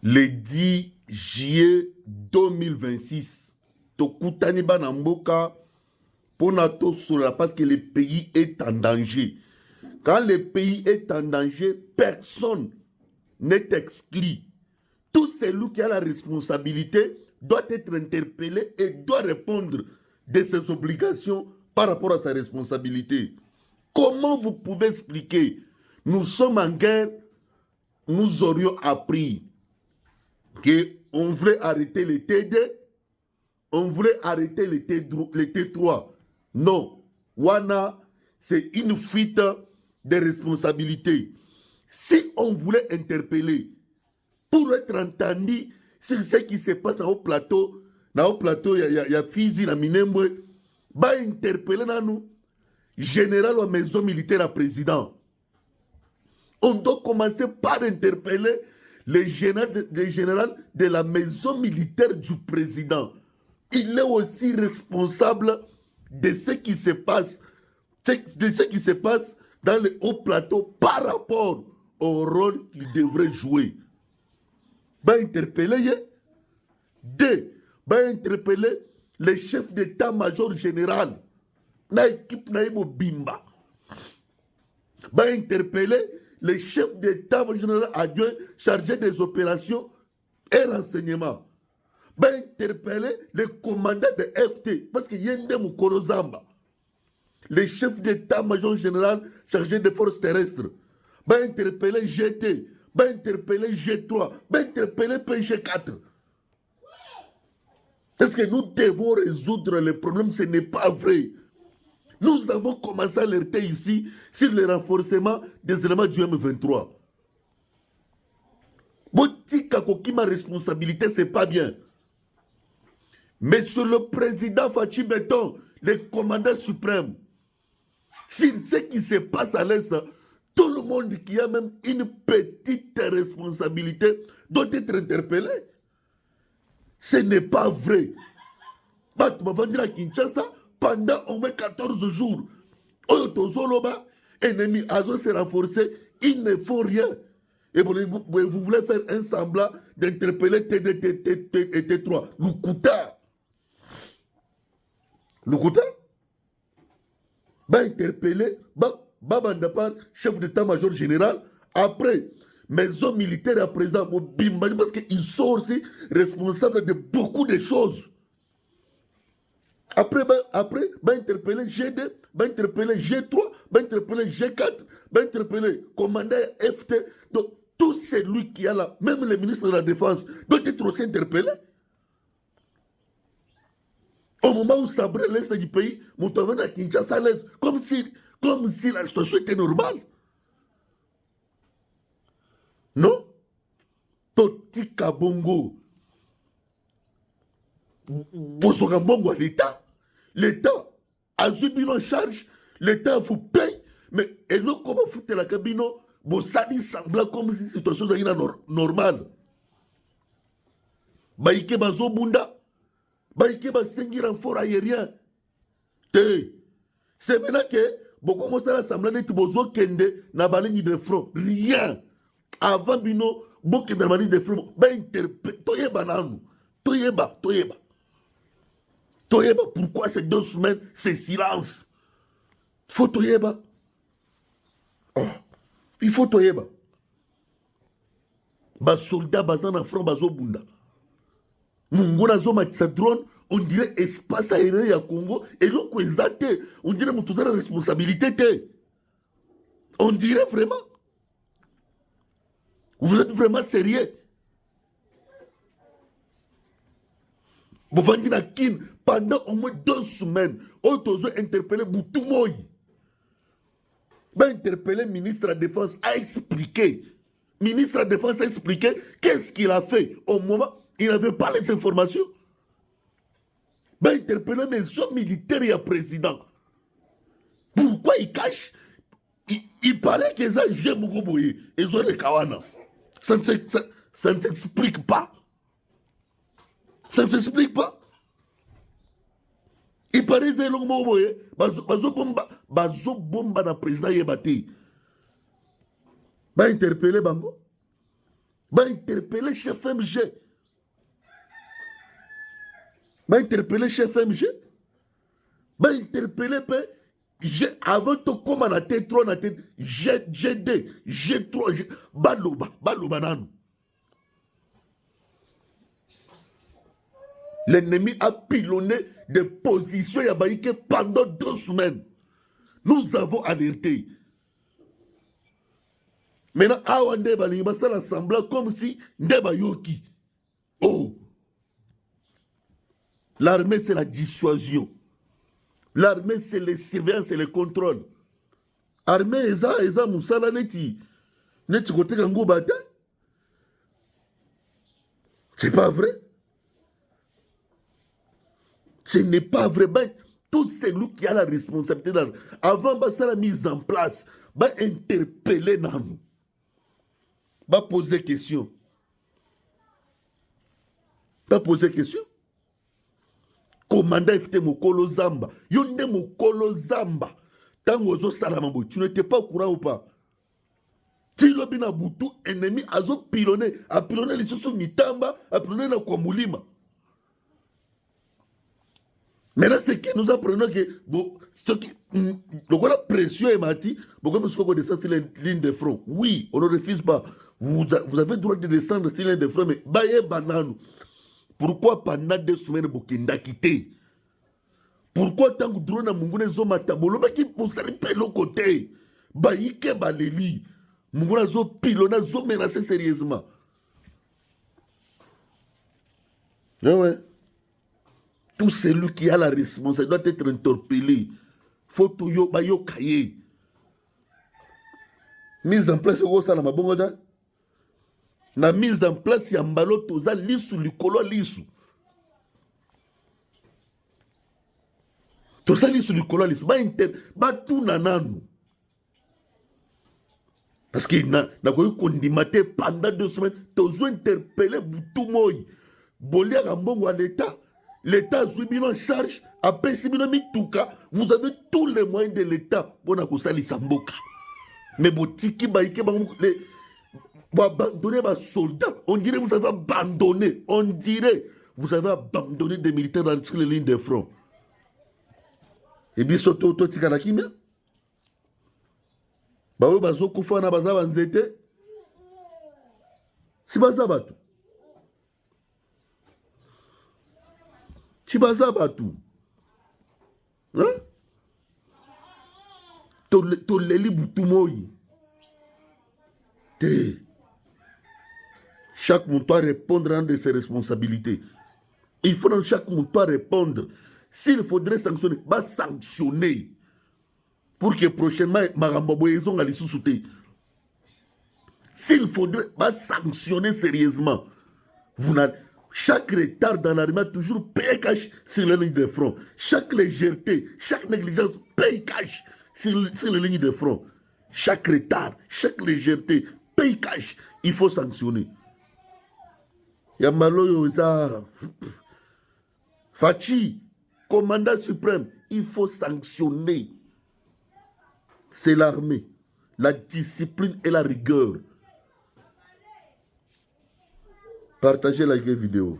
Le 10 juillet 2026, Tokutani Banamboka Ponato Sola, parce que le pays est en danger. Quand le pays est en danger, personne n'est exclu. Tout celui qui a la responsabilité doit être interpellé et doit répondre de ses obligations par rapport à sa responsabilité. Comment vous pouvez expliquer? Nous sommes en guerre, nous aurions appris qu'on voulait arrêter les TD, on voulait arrêter les T3. Non, Wana, c'est une fuite de responsabilité. Si on voulait interpeller pour être entendu sur ce qui se passe dans le plateau, il y a Fizi, la Minembwe, va interpeller nous, général ou maison militaire à président. On doit commencer par interpeller le général de la maison militaire du président. Il est aussi responsable de ce qui se passe, dans le haut plateau par rapport au rôle qu'il devrait jouer. Va interpeller, va interpeller le chef d'état-major général, na équipe naïbo Bimba. Va interpeller le chef d'état-major général adjoint chargé des opérations et renseignements. Va interpeller le commandant de FT, parce qu'il y a un Moukoro Zamba. Le chef d'état-major général chargé des forces terrestres. Va interpeller GT, va interpeller G3, va interpeller PG4. Est-ce que nous devons résoudre les problèmes? Ce n'est pas vrai. Nous avons commencé à alerter ici sur le renforcement des éléments du M23. Botika Kokima responsabilité, c'est pas bien. Monsieur le président Fachi Beton, le commandant suprême, sur ce qui se passe à l'Est, tout le monde qui a même une petite responsabilité doit être interpellé. Ce n'est pas vrai. Tu m'as vendu à Kinshasa pendant au moins 14 jours. Ennemi Azo s'est renforcé, il ne faut rien. Et vous voulez faire un semblant d'interpeller TD et T3. Lukuta va interpeller Babandapar, chef d'état-major général, après maison militaire à président Bimba, parce qu'ils sont aussi responsables de beaucoup de choses. Après, va interpeller G2, va interpeller G3, va interpeller G4, va interpeller commandant FT. Donc, tout celui qui a là, même le ministre de la Défense, doit être aussi interpellé. Au moment où ça brûle l'Est du pays, nous avons à Kinshasa l'Est, comme si la situation était normale. Non? Totika Bongo. Bosoga Bongo à l'État. L'État a subi en charge, l'État vous paye, mais et là, comment foutre la cabine? Bossadi semblant comme si la situation était normale. Baïke Bazo Bunda. Baïke Basengi renfort aérien. C'est maintenant que beaucoup de gens semblent être besoin kende na balini de front. Rien. Avant bino, beaucoup de balini de front. Toyeba nanu. Toyeba. Pourquoi ces 2 semaines, c'est silence? Il faut Toyeba. Oh. Il faut Toyeba. Bas soldat bazan en front bazo bunda. Mungona zo matisa drone, on dirait espace aérien à Congo, et l'autre on dirait que nous avons la responsabilité. On dirait vraiment. Vous êtes vraiment sérieux? Vous vendez la Kin pendant au moins 2 semaines, on a interpellé Boutoumoy. Va interpeller le ministre de la Défense a expliqué. Le ministre de la Défense a expliqué qu'est-ce qu'il a fait au moment où il n'avait pas les informations. Va interpeller les maison militaire et le président. Pourquoi il cache? Il paraît qu'ils ont joué Mougoboye. Ils ont les Kawana. Ça ne s'explique pas. Ça ne s'explique pas. Il paraît qu'ils ont Mougoboye. Bazo bomba na président Yebati. Va interpeller Bango. va interpeller chef MG. Va interpeller chef MG. Va interpeller avant de comment na T3 na T G2 G3 baloba nanu. L'ennemi a pilonné des positions yabaïke pendant 2 semaines. Nous avons alerté. Maintenant, Awande Bali va s'assembler comme si Ndeba Yoki. Oh! L'armée, c'est la dissuasion. L'armée, c'est les surveillances et le contrôle. L'armée, eza Moussala neti côté Kango Bata. C'est pas vrai. Ce n'est pas vrai. Ben, tout celui qui a la responsabilité avant la mise en place, va interpeller nous. Va poser question. Va poser question. Commandant FT Mokolo Zamba. Yonde Mokolo Zamba. Tangozo Salamambo. Tu n'étais pas au courant ou pas? Si l'obina Boutou, ennemi, a pilonné les sous Mitamba, a pilonné la Kwamulima. Maintenant, c'est que nous apprenons que la pression est mati, pourquoi nous sommes descendus sur les lignes de front? Oui, on ne refuse pas. Vous avez le droit de descendre sur les lignes de front, mais baye banane. Pourquoi pendant 2 semaines Bokenda quitté? Pourquoi tant que drone à Mungune Zoma Tabolo, mais qui pousse les pélos côté? Baïke Baleli. Munguna Zo pilona Zo menacé sérieusement. Ouais. Tout celui qui a la responsabilité doit être interpellé. Faut tout yo kaye. Mise en place au ça na mabongoda. Na mise en place ya mbalo toza lisu likolo lisu. Toza lisu likolo lisu ba tout nananu. Parce que na ko kondimate pendant 2 semaines tozo interpeller Boutou Moyi. Bolia Rambongo à l'État. L'État a suivi en charge. Après, si vous avez tous les moyens de l'État pour abandonner les soldats. On dirait que vous avez abandonné. On dirait vous avez abandonné des militaires dans les lignes de front. Et bien, surtout, tout le monde qui est Chibaza Batou. Hein? Toleli Boutumoyi. Chaque monde doit répondre de ses responsabilités. Il faut dans chaque monde doit répondre. S'il faudrait sanctionner, va sanctionner. Pour que prochainement, Marambo Boyezon allait sous-souter. S'il faudrait, va sanctionner sérieusement. Chaque retard dans l'armée a toujours payé cash sur les lignes de front. Chaque légèreté, chaque négligence paye cash sur les lignes de front. Chaque retard, chaque légèreté paye cash. Il faut sanctionner. Yamalo Yoza Fachi, commandant suprême, il faut sanctionner. C'est l'armée. La discipline et la rigueur. Partagez la vidéo.